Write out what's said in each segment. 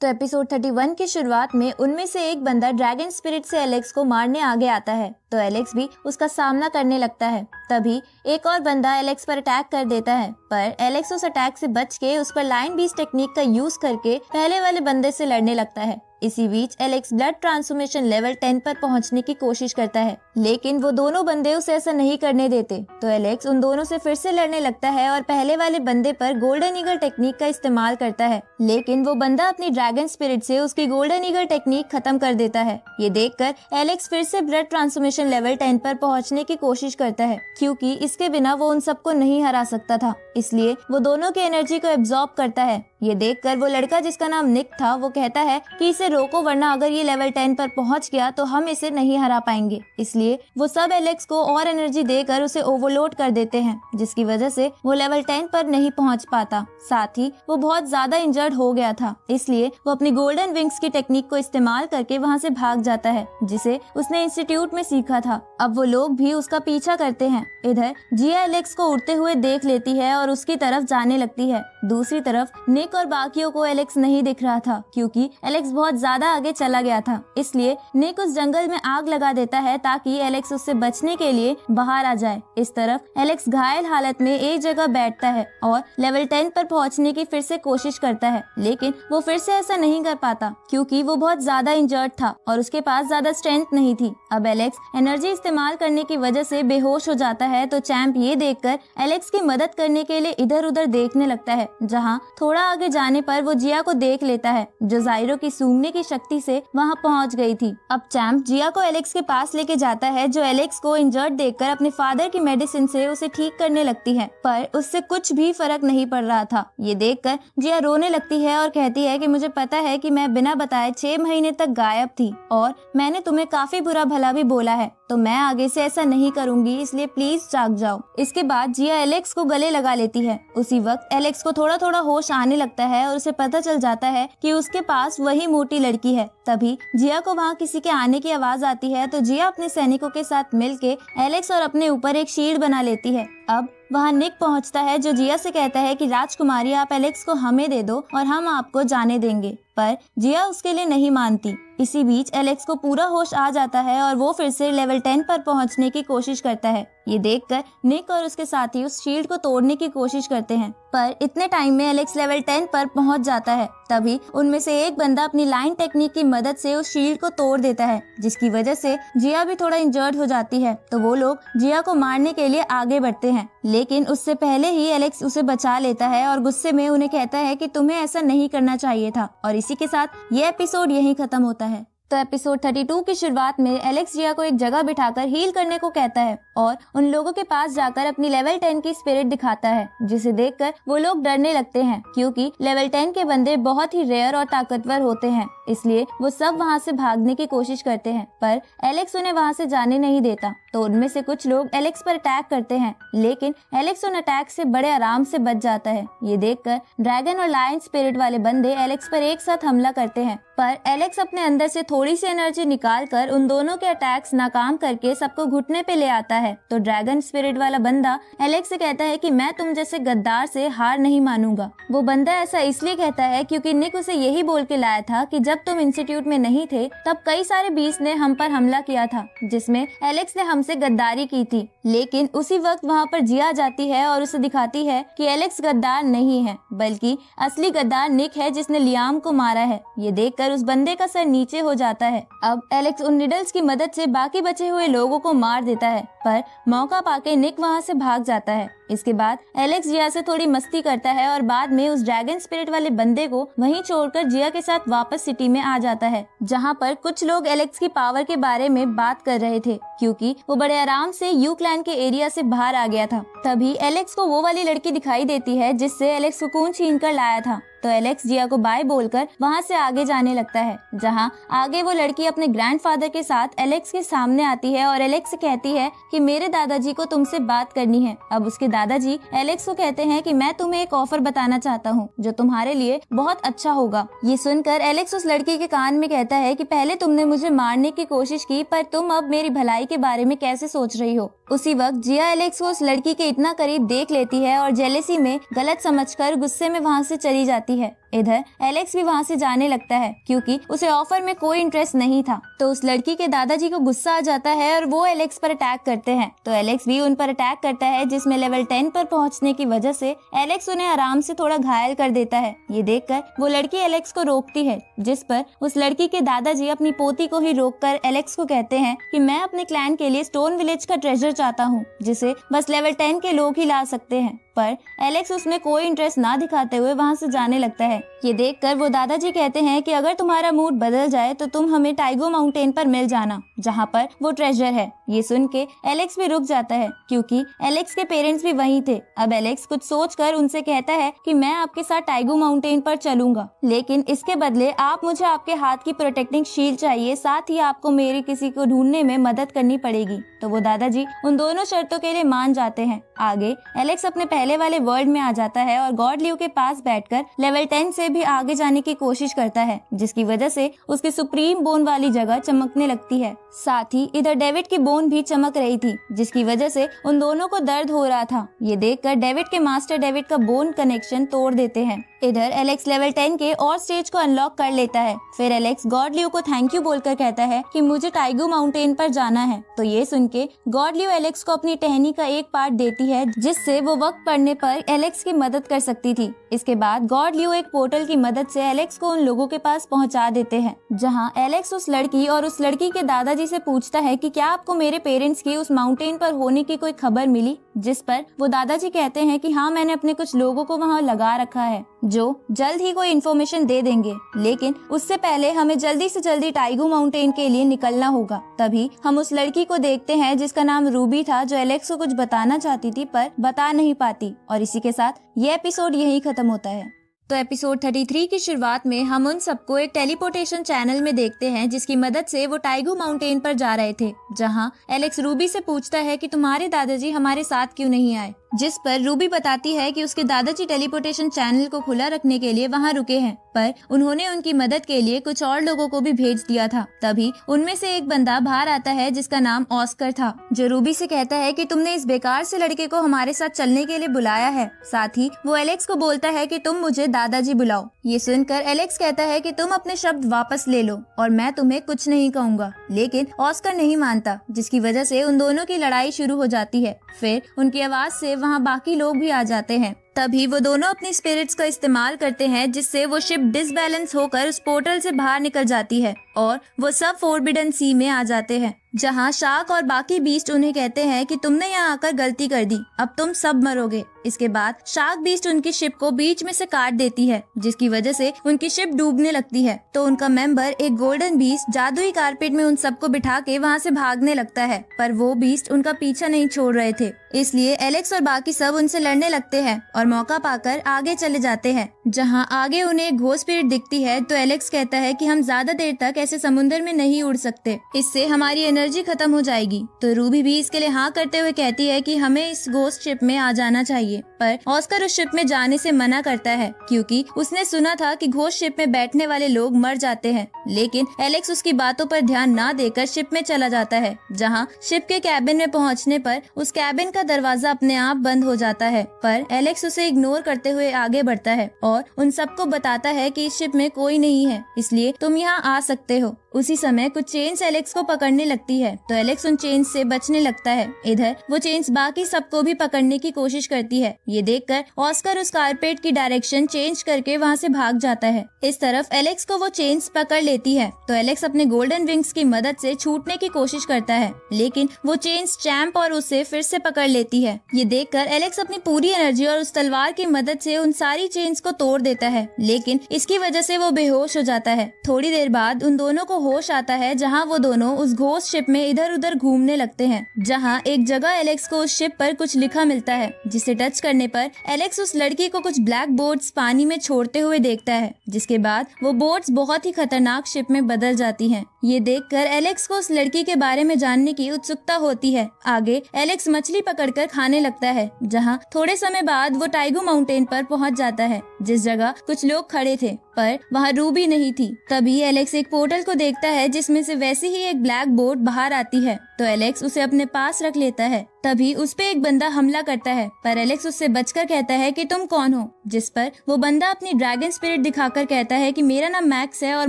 तो एपिसोड 31 की शुरुआत में उनमें से एक बंदा ड्रैगन स्पिरिट से एलेक्स को मारने आगे आता है, तो एलेक्स भी उसका सामना करने लगता है। तभी एक और बंदा एलेक्स पर अटैक कर देता है, पर एलेक्स उस अटैक से बच के उस पर लाइन बीस्ट टेक्निक का यूज करके पहले वाले बंदे से लड़ने लगता है। इसी बीच एलेक्स ब्लड ट्रांसफॉर्मेशन लेवल 10 पर पहुंचने की कोशिश करता है, लेकिन वो दोनों बंदे उसे ऐसा नहीं करने देते। तो एलेक्स उन दोनों से फिर से लड़ने लगता है और पहले वाले बंदे पर गोल्डन ईगल टेक्निक का इस्तेमाल करता है, लेकिन वो बंदा अपनी ड्रैगन स्पिरिट से उसकी गोल्डन ईगल टेक्निक खत्म कर देता है। ये देखकर एलेक्स फिर से ब्लड ट्रांसफॉर्मेशन लेवल 10 पर पहुंचने की कोशिश करता है, क्योंकि इसके बिना वो उन सबको नहीं हरा सकता था, इसलिए वो दोनों की एनर्जी को एब्जॉर्ब करता है। ये देखकर वो लड़का जिसका नाम निक था वो कहता है कि इसे रोको, वरना अगर ये लेवल 10 पर पहुंच गया तो हम इसे नहीं हरा पाएंगे। इसलिए वो सब एलेक्स को और एनर्जी देकर उसे ओवरलोड कर देते हैं, जिसकी वजह से वो लेवल 10 पर नहीं पहुंच पाता। साथ ही वो बहुत ज्यादा इंजर्ड हो गया था, इसलिए वो अपनी गोल्डन विंग्स की टेक्निक को इस्तेमाल करके वहाँ से भाग जाता है, जिसे उसने इंस्टीट्यूट में सीखा था। अब वो लोग भी उसका पीछा करते हैं। इधर जिया एलेक्स को उड़ते हुए देख लेती है और उसकी तरफ जाने लगती है। दूसरी तरफ निक और बाकियों को एलेक्स नहीं दिख रहा था, क्योंकि एलेक्स बहुत ज्यादा आगे चला गया था। इसलिए निक उस जंगल में आग लगा देता है ताकि एलेक्स उससे बचने के लिए बाहर आ जाए। इस तरफ एलेक्स घायल हालत में एक जगह बैठता है और लेवल 10 पर पहुंचने की फिर से कोशिश करता है, लेकिन वो फिर से ऐसा नहीं कर पाता, क्योंकि वो बहुत ज्यादा इंजर्ड था और उसके पास ज्यादा स्ट्रेंथ नहीं थी। अब एलेक्स एनर्जी इस्तेमाल करने की वजह से बेहोश हो जाता है, तो चैंप ये देखकर एलेक्स की मदद करने के लिए इधर उधर देखने लगता है। जहाँ थोड़ा आगे जाने पर वो जिया को देख लेता है, जो जायरो की सूंघने की शक्ति से वहाँ पहुँच गई थी। अब चैंप जिया को एलेक्स के पास लेके जाता है, जो एलेक्स को इंजर्ड देखकर अपने फादर की मेडिसिन से उसे ठीक करने लगती है, पर उससे कुछ भी फर्क नहीं पड़ रहा था। ये देखकर जिया रोने लगती है और कहती है कि मुझे पता है कि मैं बिना बताए 6 महीने तक गायब थी और मैंने तुम्हें काफी बुरा भला भी बोला है, तो मैं आगे से ऐसा नहीं करूंगी, इसलिए प्लीज जाग जाओ। इसके बाद जिया एलेक्स को गले लगा लेती है। उसी वक्त एलेक्स को थोड़ा थोड़ा होश आने लगता है और उसे पता चल जाता है कि उसके पास वही मोटी लड़की है। तभी जिया को वहाँ किसी के आने की आवाज आती है, तो जिया अपने सैनिकों के साथ मिलके एलेक्स और अपने ऊपर एक शील्ड बना लेती है। अब वहाँ निक पहुँचता है, जो जिया से कहता है कि राजकुमारी आप एलेक्स को हमें दे दो और हम आपको जाने देंगे, पर जिया उसके लिए नहीं मानती। इसी बीच एलेक्स को पूरा होश आ जाता है और वो फिर से लेवल 10 पर पहुंचने की कोशिश करता है। ये देखकर निक और उसके साथी उस शील्ड को तोड़ने की कोशिश करते हैं, पर इतने टाइम में एलेक्स लेवल 10 पर पहुंच जाता है। तभी उनमें से एक बंदा अपनी लाइन टेक्निक की मदद से उस शील्ड को तोड़ देता है, जिसकी वजह से जिया भी थोड़ा इंजर्ड हो जाती है। तो वो लोग जिया को मारने के लिए आगे बढ़ते हैं, लेकिन उससे पहले ही एलेक्स उसे बचा लेता है और गुस्से में उन्हें कहता है कि तुम्हें ऐसा नहीं करना चाहिए था। और इसी के साथ ये एपिसोड यहीं खत्म होता है। तो एपिसोड 32 की शुरुआत में एलेक्स जिया को एक जगह बिठाकर हील करने को कहता है और उन लोगों के पास जाकर अपनी लेवल 10 की स्पिरिट दिखाता है, जिसे देखकर वो लोग डरने लगते हैं, क्योंकि लेवल 10 के बंदे बहुत ही रेयर और ताकतवर होते हैं। इसलिए वो सब वहाँ से भागने की कोशिश करते हैं, पर एलेक्स उन्हें वहाँ से जाने नहीं देता। तो उनमें से कुछ लोग एलेक्स पर अटैक करते हैं, लेकिन एलेक्स उन अटैक से बड़े आराम से बच जाता है। ये देखकर ड्रैगन और लायन स्पिरिट वाले बंदे एलेक्स पर एक साथ हमला करते हैं, पर एलेक्स अपने अंदर से थोड़ी सी एनर्जी निकालकर उन दोनों के अटैक्स नाकाम करके सबको घुटने पे ले आता है। तो ड्रैगन स्पिरिट वाला बंदा एलेक्स से कहता है कि मैं तुम जैसे गद्दार से हार नहीं मानूंगा। वो बंदा ऐसा इसलिए कहता है क्योंकि निक उसे यही बोल के लाया था कि जब तुम इंस्टीट्यूट में नहीं थे तब कई सारे बीस्ट ने हम पर हमला किया था, जिसमें एलेक्स ने हमसे गद्दारी की थी। लेकिन उसी वक्त वहाँ पर जिया जाती है और उसे दिखाती है कि एलेक्स गद्दार नहीं है, बल्कि असली गद्दार निक है, जिसने लियाम को मारा है। ये देखकर उस बंदे का सर नीचे हो जाता है। अब एलेक्स उन निडल्स की मदद से बाकी बचे हुए लोगों को मार देता है, पर मौका पाके निक वहाँ से भाग जाता है। इसके बाद एलेक्स जिया से थोड़ी मस्ती करता है और बाद में उस ड्रैगन स्पिरिट वाले बंदे को वहीं छोड़कर जिया के साथ वापस सिटी में आ जाता है, जहाँ पर कुछ लोग एलेक्स की पावर के बारे में बात कर रहे थे, क्योंकि वो बड़े आराम से यू क्लैन के एरिया से बाहर आ गया था। तभी एलेक्स को वो वाली लड़की दिखाई देती है जिससे एलेक्स को खून छीन कर लाया था। तो एलेक्स जिया को बाय बोलकर वहाँ से आगे जाने लगता है, जहाँ आगे वो लड़की अपने ग्रैंडफादर के साथ एलेक्स के सामने आती है और एलेक्स से कहती है कि मेरे दादाजी को तुमसे बात करनी है। अब उसके दादाजी एलेक्स को कहते हैं कि मैं तुम्हें एक ऑफर बताना चाहता हूँ जो तुम्हारे लिए बहुत अच्छा होगा। ये सुनकर एलेक्स उस लड़की के कान में कहता है कि पहले तुमने मुझे मारने की कोशिश की, पर तुम अब मेरी भलाई के बारे में कैसे सोच रही हो। उसी वक्त जिया एलेक्स को उस लड़की के इतना करीब देख लेती है और जेलेसी में गलत समझकर गुस्से में वहाँ से चली जाती जाती है। इधर एलेक्स भी वहाँ से जाने लगता है क्योंकि उसे ऑफर में कोई इंटरेस्ट नहीं था। तो उस लड़की के दादाजी को गुस्सा आ जाता है और वो एलेक्स पर अटैक करते हैं। तो एलेक्स भी उन पर अटैक करता है, जिसमें लेवल 10 पर पहुंचने की वजह से एलेक्स उन्हें आराम से थोड़ा घायल कर देता है। ये देखकर वो लड़की एलेक्स को रोकती है, जिस पर उस लड़की के दादाजी अपनी पोती को ही रोककर एलेक्स को कहते हैं कि मैं अपने क्लैन के लिए स्टोन विलेज का ट्रेजर चाहता हूँ, जिसे बस लेवल 10 के लोग ही ला सकते हैं। पर एलेक्स उसमें कोई इंटरेस्ट ना दिखाते हुए वहाँ से जाने लगता है। ये देखकर वो दादाजी कहते हैं कि अगर तुम्हारा मूड बदल जाए तो तुम हमें टाइगो माउंटेन पर मिल जाना, जहाँ पर वो ट्रेजर है। ये सुन के एलेक्स भी रुक जाता है क्योंकि एलेक्स के पेरेंट्स भी वहीं थे। अब एलेक्स कुछ सोचकर उनसे कहता है कि मैं आपके साथ टाइगो माउंटेन पर चलूंगा, लेकिन इसके बदले आप मुझे आपके हाथ की प्रोटेक्टिंग शील्ड चाहिए, साथ ही आपको मेरी किसी को ढूंढने में मदद करनी पड़ेगी। तो वो दादाजी उन दोनों शर्तों के लिए मान जाते हैं। आगे एलेक्स अपने पहले वाले वर्ल्ड में आ जाता है और गॉड ल्यू के पास बैठकर लेवल 10 से भी आगे जाने की कोशिश करता है, जिसकी वजह से उसकी सुप्रीम बोन वाली जगह चमकने लगती है। साथ ही इधर डेविड की बोन भी चमक रही थी, जिसकी वजह से उन दोनों को दर्द हो रहा था। ये देखकर डेविड के मास्टर डेविड का बोन कनेक्शन तोड़ देते हैं। इधर एलेक्स लेवल 10 के और स्टेज को अनलॉक कर लेता है। फिर एलेक्स गॉड ल्यू को थैंक यू बोलकर कहता है कि मुझे टाइगो माउंटेन पर जाना है। तो ये सुन के गॉड ल्यू एलेक्स को अपनी टहनी का एक पार्ट देती है, जिससे वो वक्त पड़ने पर एलेक्स की मदद कर सकती थी। इसके बाद गॉड ल्यू एक पोर्टल की मदद से एलेक्स को उन लोगों के पास पहुंचा देते हैं, जहां एलेक्स उस लड़की और उस लड़की के दादाजी से पूछता है कि क्या आपको मेरे पेरेंट्स की उस माउंटेन पर होने की कोई खबर मिली, जिस पर वो दादाजी कहते हैं कि हाँ, मैंने अपने कुछ लोगों को वहाँ लगा रखा है जो जल्द ही कोई इन्फॉर्मेशन दे देंगे, लेकिन उससे पहले हमें जल्दी से जल्दी टाइगो माउंटेन के लिए निकलना होगा। तभी हम उस लड़की को देखते हैं जिसका नाम रूबी था, जो एलेक्स को कुछ बताना चाहती थी पर बता नहीं पाती। और इसी के साथ ये एपिसोड यही खत्म होता है। तो एपिसोड 33 की शुरुआत में हम उन सबको एक टेलीपोर्टेशन चैनल में देखते हैं, जिसकी मदद से वो टाइगो माउंटेन पर जा रहे थे, जहां एलेक्स रूबी से पूछता है कि तुम्हारे दादाजी हमारे साथ क्यों नहीं आए, जिस पर रूबी बताती है कि उसके दादाजी टेलीपोर्टेशन चैनल को खुला रखने के लिए वहां रुके हैं, पर उन्होंने उनकी मदद के लिए कुछ और लोगों को भी भेज दिया था। तभी उनमें से एक बंदा बाहर आता है जिसका नाम ऑस्कर था, जो रूबी से कहता है कि तुमने इस बेकार से लड़के को हमारे साथ चलने के लिए बुलाया है। साथ ही वो एलेक्स को बोलता है कि तुम मुझे दादाजी बुलाओ। ये सुनकर एलेक्स कहता है कि तुम अपने शब्द वापस ले लो और मैं तुम्हें कुछ नहीं कहूँगा, लेकिन ऑस्कर नहीं मानता, जिसकी वजह से उन दोनों की लड़ाई शुरू हो जाती है। फिर उनकी आवाज से वहाँ बाकी लोग भी आ जाते हैं। तभी वो दोनों अपनी स्पिरिट्स का इस्तेमाल करते हैं, जिससे वो शिप डिसबैलेंस होकर उस पोर्टल से बाहर निकल जाती है और वो सब फोरबिडन सी में आ जाते हैं, जहाँ शार्क और बाकी बीस्ट उन्हें कहते हैं कि तुमने यहाँ आकर गलती कर दी, अब तुम सब मरोगे। इसके बाद शार्क बीस्ट उनकी शिप को बीच में से काट देती है, जिसकी वजह से उनकी शिप डूबने लगती है। तो उनका मेंबर एक गोल्डन बीस्ट जादुई कारपेट में उन सबको बिठा के वहाँ से भागने लगता है, पर वो बीस्ट उनका पीछा नहीं छोड़ रहे थे, इसलिए एलेक्स और बाकी सब उनसे लड़ने लगते हैं और मौका पाकर आगे चले जाते हैं, जहां आगे उन्हें एक घोस्ट स्पिरिट दिखती है। तो एलेक्स कहता है कि हम ज्यादा देर तक ऐसे समुद्र में नहीं उड़ सकते, इससे हमारी एनर्जी खत्म हो जाएगी। तो रूबी भी इसके लिए हाँ करते हुए कहती है कि हमें इस घोस्ट शिप में आ जाना चाहिए, पर ऑस्कर उस शिप में जाने से मना करता है क्योंकि उसने सुना था कि घोस्ट शिप में बैठने वाले लोग मर जाते हैं। लेकिन एलेक्स उसकी बातों पर ध्यान ना देकर शिप में चला जाता है, जहाँ शिप के कैबिन में पहुँचने पर उस कैबिन का दरवाजा अपने आप बंद हो जाता है, पर एलेक्स उसे इग्नोर करते हुए आगे बढ़ता है और उन सबको बताता है कि इस शिप में कोई नहीं है, इसलिए तुम यहाँ आ सकते हो। उसी समय कुछ चेन्स एलेक्स को पकड़ने लगती है, तो एलेक्स उन चेन्स से बचने लगता है। इधर वो चेन्स बाकी सबको भी पकड़ने की कोशिश करती है। ये देखकर ऑस्कर उस कारपेट की डायरेक्शन चेंज करके वहाँ से भाग जाता है। इस तरफ एलेक्स को वो चेन्स पकड़ लेती है, तो एलेक्स अपने गोल्डन विंग्स की मदद से छूटने की कोशिश करता है, लेकिन वो चेन्स चैंप और उसे फिर से पकड़ लेती है। ये देखकर एलेक्स अपनी पूरी एनर्जी और उस तलवार की मदद से उन सारी चेन्स को तोड़ देता है, लेकिन इसकी वजह से वो बेहोश हो जाता है। थोड़ी देर बाद उन दोनों को होश आता है, जहां वो दोनों उस घोस्ट शिप में इधर उधर घूमने लगते हैं, जहां एक जगह एलेक्स को उस शिप पर कुछ लिखा मिलता है, जिसे टच करने पर एलेक्स उस लड़की को कुछ ब्लैक बोर्ड्स पानी में छोड़ते हुए देखता है, जिसके बाद वो बोर्ड्स बहुत ही खतरनाक शिप में बदल जाती हैं। ये देखकर एलेक्स को उस लड़की के बारे में जानने की उत्सुकता होती है। आगे एलेक्स मछली पकड़कर खाने लगता है, जहां थोड़े समय बाद वो टाइगो माउंटेन पर पहुंच जाता है, जिस जगह कुछ लोग खड़े थे, पर वहाँ रूबी नहीं थी। तभी एलेक्स एक पोर्टल को देखता है जिसमें से वैसे ही एक ब्लैक बोर्ड बाहर आती है, तो एलेक्स उसे अपने पास रख लेता है। तभी उस पे एक बंदा हमला करता है, पर एलेक्स उससे बचकर कहता है कि तुम कौन हो, जिस पर वो बंदा अपनी ड्रैगन स्पिरिट दिखाकर कहता है कि मेरा नाम मैक्स है और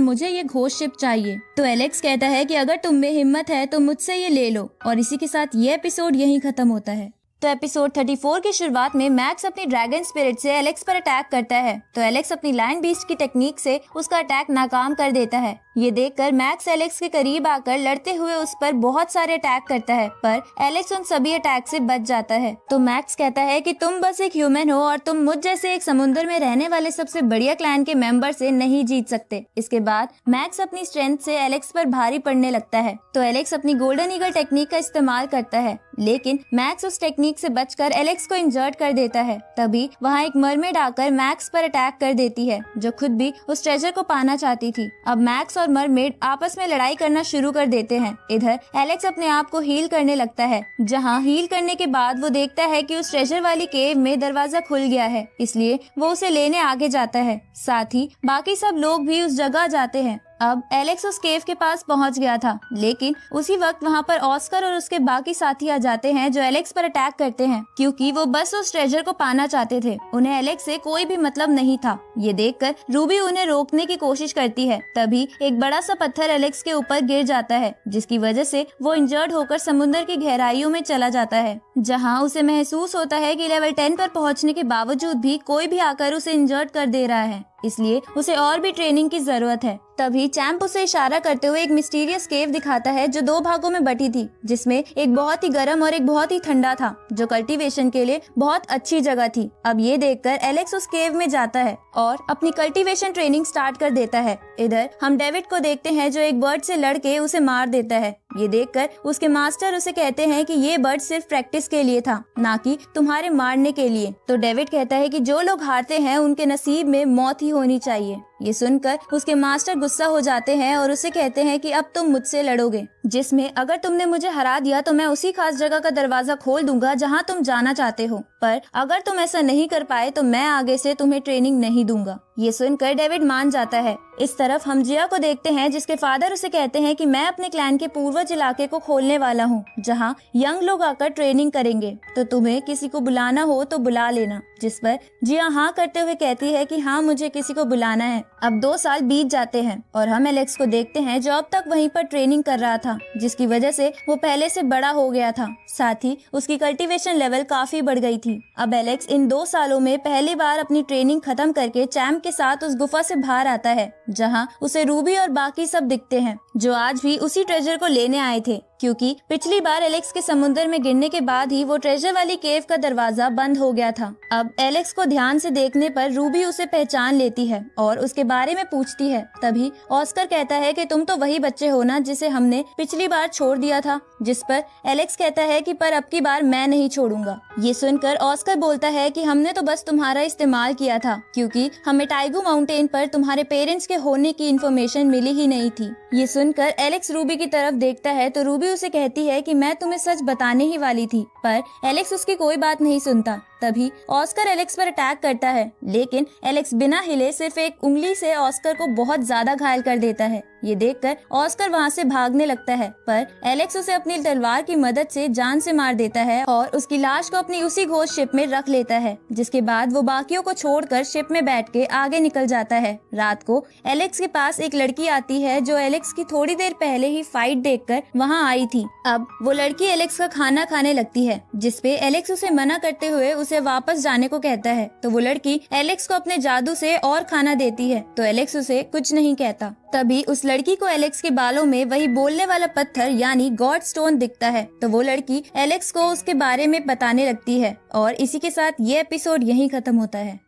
मुझे ये घोस्ट शिप चाहिए। तो एलेक्स कहता है कि अगर तुम में हिम्मत है तो मुझसे ये ले लो, और इसी के साथ ये एपिसोड यहीं खत्म होता है। तो एपिसोड 34 की शुरुआत में मैक्स अपनी ड्रैगन स्पिरिट से एलेक्स पर अटैक करता है, तो एलेक्स अपनी लायन बीस्ट की टेक्निक से उसका अटैक नाकाम कर देता है। ये देखकर मैक्स एलेक्स के करीब आकर लड़ते हुए उस पर बहुत सारे अटैक करता है, पर एलेक्स उन सभी अटैक से बच जाता है। तो मैक्स कहता है कि तुम बस एक ह्यूमन हो और तुम मुझ जैसे एक समुद्र में रहने वाले सबसे बढ़िया क्लैन के मेंबर से नहीं जीत सकते। इसके बाद मैक्स अपनी स्ट्रेंथ से एलेक्स पर भारी पड़ने लगता है, तो एलेक्स अपनी गोल्डन ईगल टेक्निक का इस्तेमाल करता है, लेकिन मैक्स उस टेक्निक से बचकर एलेक्स को इंजर्ड कर देता है। तभी वहाँ एक मरमेड आकर मैक्स पर अटैक कर देती है, जो खुद भी उस ट्रेजर को पाना चाहती थी। अब मैक्स और मरमेड आपस में लड़ाई करना शुरू कर देते हैं। इधर एलेक्स अपने आप को हील करने लगता है, जहाँ हील करने के बाद वो देखता है कि उस ट्रेजर वाली केव में दरवाजा खुल गया है, इसलिए वो उसे लेने आगे जाता है। साथ ही बाकी सब लोग भी उस जगह जाते हैं। अब एलेक्स उस केव के पास पहुंच गया था, लेकिन उसी वक्त वहां पर ऑस्कर और उसके बाकी साथी आ जाते हैं, जो एलेक्स पर अटैक करते हैं, क्योंकि वो बस उस ट्रेजर को पाना चाहते थे। उन्हें एलेक्स से कोई भी मतलब नहीं था। ये देखकर रूबी उन्हें रोकने की कोशिश करती है। तभी एक बड़ा सा पत्थर एलेक्स के ऊपर गिर जाता है, जिसकी वजह से वो इंजर्ड होकर समुद्र की गहराइयों में चला जाता है, जहाँ उसे महसूस होता है कि लेवल 10 पर पहुँचने के बावजूद भी कोई भी आकर उसे इंजर्ड कर दे रहा है, इसलिए उसे और भी ट्रेनिंग की जरूरत है। तभी चैंप उसे इशारा करते हुए एक मिस्टीरियस केव दिखाता है, जो 2 भागों में बटी थी, जिसमें एक बहुत ही गर्म और एक बहुत ही ठंडा था, जो कल्टीवेशन के लिए बहुत अच्छी जगह थी। अब ये देखकर एलेक्स उस केव में जाता है और अपनी कल्टीवेशन ट्रेनिंग स्टार्ट कर देता है। इधर हम डेविड को देखते हैं, जो एक बर्ड से लड़के उसे मार देता है। ये देखकर उसके मास्टर उसे कहते हैं कि ये बर्ड सिर्फ प्रैक्टिस के लिए था, ना कि तुम्हारे मारने के लिए। तो डेविड कहता है कि जो लोग हारते हैं उनके नसीब में मौत ही होनी चाहिए। ये सुनकर उसके मास्टर गुस्सा हो जाते हैं और उसे कहते हैं कि अब तुम मुझसे लड़ोगे, जिसमें अगर तुमने मुझे हरा दिया तो मैं उसी खास जगह का दरवाजा खोल दूंगा जहां तुम जाना चाहते हो, पर अगर तुम ऐसा नहीं कर पाए तो मैं आगे से तुम्हें ट्रेनिंग नहीं दूंगा। ये सुनकर डेविड मान जाता है। इस तरफ हम जिया को देखते हैं, जिसके फादर उसे कहते हैं कि मैं अपने क्लैन के पूर्वज इलाके को खोलने वाला हूँ, जहाँ यंग लोग आकर ट्रेनिंग करेंगे, तो तुम्हें किसी को बुलाना हो तो बुला लेना। जिस पर जिया हाँ करते हुए कहती है कि हाँ, मुझे किसी को बुलाना है। अब 2 साल बीत जाते हैं और हम एलेक्स को देखते हैं, जो अब तक वहीं पर ट्रेनिंग कर रहा था, जिसकी वजह से वो पहले से बड़ा हो गया था। साथ ही उसकी कल्टीवेशन लेवल काफी बढ़ गई थी। अब एलेक्स इन 2 सालों में पहली बार अपनी ट्रेनिंग खत्म करके चैंप के साथ उस गुफा से बाहर आता है, जहाँ उसे रूबी और बाकी सब दिखते हैं, जो आज भी उसी ट्रेजर को लेने आए थे, क्योंकि पिछली बार एलेक्स के समुद्र में गिरने के बाद ही वो ट्रेजर वाली केव का दरवाजा बंद हो गया था। अब एलेक्स को ध्यान से देखने पर रूबी उसे पहचान लेती है और उसके बारे में पूछती है। तभी ऑस्कर कहता है कि तुम तो वही बच्चे हो ना जिसे हमने पिछली बार छोड़ दिया था, जिस पर एलेक्स कहता है कि पर अब की बार मैं नहीं छोड़ूंगा। ये सुनकर ऑस्कर बोलता है कि हमने तो बस तुम्हारा इस्तेमाल किया था, क्योंकि हमें टाइगू माउंटेन पर तुम्हारे पेरेंट्स के होने की इन्फॉर्मेशन मिली ही नहीं थी। ये सुनकर एलेक्स रूबी की तरफ देखता है, तो रूबी उसे कहती है कि मैं तुम्हें सच बताने ही वाली थी, पर एलेक्स उसकी कोई बात नहीं सुनता। तभी ऑस्कर एलेक्स पर अटैक करता है, लेकिन एलेक्स बिना हिले सिर्फ एक उंगली से ऑस्कर को बहुत ज्यादा घायल कर देता है। ये देखकर ऑस्कर वहाँ से भागने लगता है, पर एलेक्स उसे अपनी तलवार की मदद से जान से मार देता है और उसकी लाश को अपनी उसी घोस्ट शिप में रख लेता है। जिसके बाद वो बाकियों को छोड़कर शिप में बैठ के आगे निकल जाता है। रात को एलेक्स के पास एक लड़की आती है, जो एलेक्स की थोड़ी देर पहले ही फाइट देखकर वहाँ आई थी। अब वो लड़की एलेक्स का खाना खाने लगती है, जिसपे एलेक्स उसे मना करते हुए उसे वापस जाने को कहता है। तो वो लड़की एलेक्स को अपने जादू से और खाना देती है, तो एलेक्स उसे कुछ नहीं कहता। तभी उस लड़की को एलेक्स के बालों में वही बोलने वाला पत्थर यानी गॉड स्टोन दिखता है। तो वो लड़की एलेक्स को उसके बारे में बताने लगती है और इसी के साथ ये एपिसोड यहीं खत्म होता है।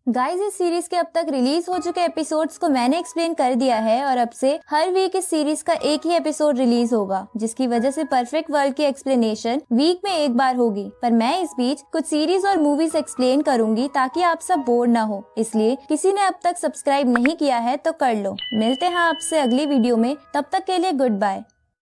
गाइज, इस सीरीज के अब तक रिलीज हो चुके एपिसोड्स को मैंने एक्सप्लेन कर दिया है और अब से हर वीक इस सीरीज का एक ही एपिसोड रिलीज होगा, जिसकी वजह से परफेक्ट वर्ल्ड की एक्सप्लेनेशन वीक में एक बार होगी। पर मैं इस बीच कुछ सीरीज और मूवीज एक्सप्लेन करूंगी ताकि आप सब बोर ना हो। इसलिए किसी ने अब तक सब्सक्राइब नहीं किया है तो कर लो। मिलते हैं आपसे अगली वीडियो में, तब तक के लिए गुड बाय।